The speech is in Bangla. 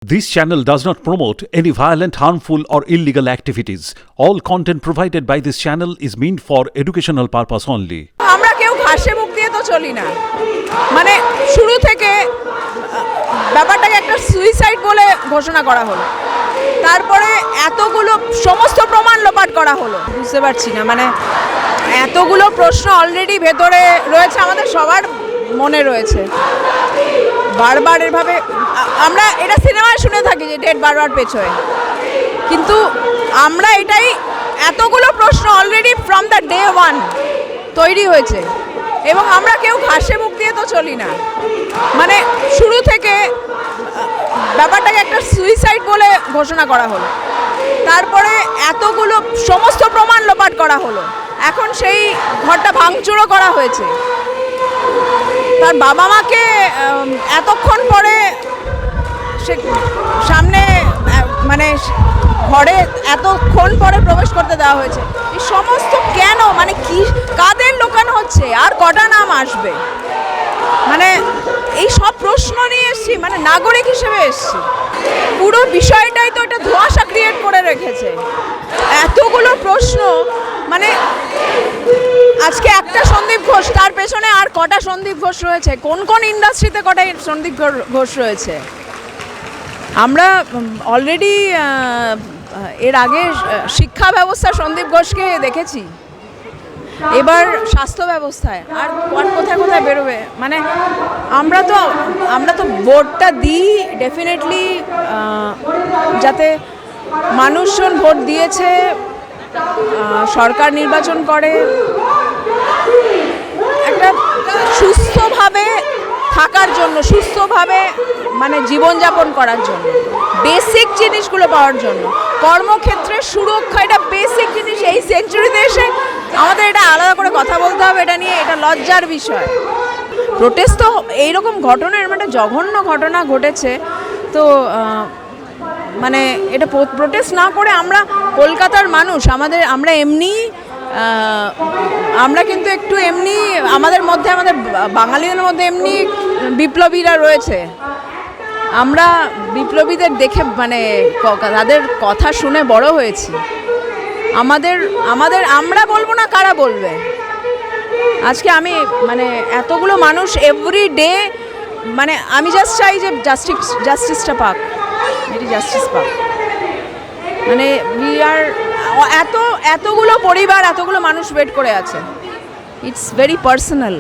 This channel does not promote any violent, harmful, or illegal activities. All content provided by this channel is meant for educational purpose only. আমরা কেউ ঘাসে মুখ দিয়ে তো চলি না, মানে শুরু থেকে ব্যাপারটাকে একটা সুইসাইড বলে ঘোষণা করা হলো, তারপরে এতগুলো সমস্ত প্রমাণ লোপাট করা হলো। বুঝতে পারছি না, মানে এতগুলো প্রশ্ন অলরেডি ভেতরে রয়েছে, আমাদের সবার মনে রয়েছে। বারবার এভাবে আমরা এটা সিনেমায় শুনে থাকি যে ডেট বারবার পেছোয়, কিন্তু আমরা এটাই এতগুলো প্রশ্ন already from the day one তৈরি হয়েছে এবং আমরা কেউ ঘাসে মুখ দিয়ে তো চলি না, মানে শুরু থেকে ব্যাপারটাকে একটা সুইসাইড বলে ঘোষণা করা হলো, তারপরে এতগুলো সমস্ত প্রমাণ লোপাট করা হলো, এখন সেই ঘরটা ভাঙচুরও করা হয়েছে। তার বাবা মাকে এতক্ষণ পরে সে সামনে মানে ঘরে এতক্ষণ পরে প্রবেশ করতে দেওয়া হয়েছে। এই সমস্ত কেন, মানে কি কাদের লোকানো হচ্ছে, আর কটা নাম আসবে, মানে এই সব প্রশ্ন নিয়ে এসছি, মানে নাগরিক হিসেবে এসছি। পুরো বিষয়টাই তো একটা ধোঁয়াশা ক্রিয়েট করে রেখেছে, এতগুলো প্রশ্ন। মানে আজকে একটা সন্দীপ ঘোষ, তার পেছনে আর কটা সন্দীপ ঘোষ রয়েছে, কোন কোন ইন্ডাস্ট্রিতে কটা সন্দীপ ঘোষ রয়েছে। আমরা অলরেডি এর আগে শিক্ষা ব্যবস্থা সন্দীপ ঘোষকে দেখেছি, এবার স্বাস্থ্য ব্যবস্থায় আর কোথায় কোথায় বেরোবে। মানে আমরা তো ভোটটা দিই ডেফিনেটলি, যাতে মানুষজন ভোট দিয়েছে, সরকার নির্বাচন করে একটা সুস্থভাবে থাকার জন্য, সুস্থভাবে মানে জীবনযাপন করার জন্য, বেসিক জিনিসগুলো পাওয়ার জন্য, কর্মক্ষেত্রে সুরক্ষা, এটা বেসিক জিনিস। এই সেঞ্চুরিতে এসে আমাদের এটা আলাদা করে কথা বলতে হবে, এটা নিয়ে, এটা লজ্জার বিষয়। প্রোটেস্ট তো এইরকম ঘটনা, এর মানে জঘন্য ঘটনা ঘটেছে, তো মানে এটা প্রোটেস্ট না করে আমরা কলকাতার মানুষ, আমরা এমনি আমরা কিন্তু একটু এমনি আমাদের বাঙালিদের মধ্যে এমনি বিপ্লবীরা রয়েছে। আমরা বিপ্লবীদের দেখে মানে তাদের কথা শুনে বড় হয়েছি। আমরা বলবো না, কারা বলবে? আজকে আমি মানে এতগুলো মানুষ এভরি ডে, মানে আমি জাস্ট চাই যে জাস্টিসটা পাক, এটি জাস্টিস পাক। মানে এতগুলো পরিবার, এতগুলো মানুষ ওয়েট করে আছে। It's very personal.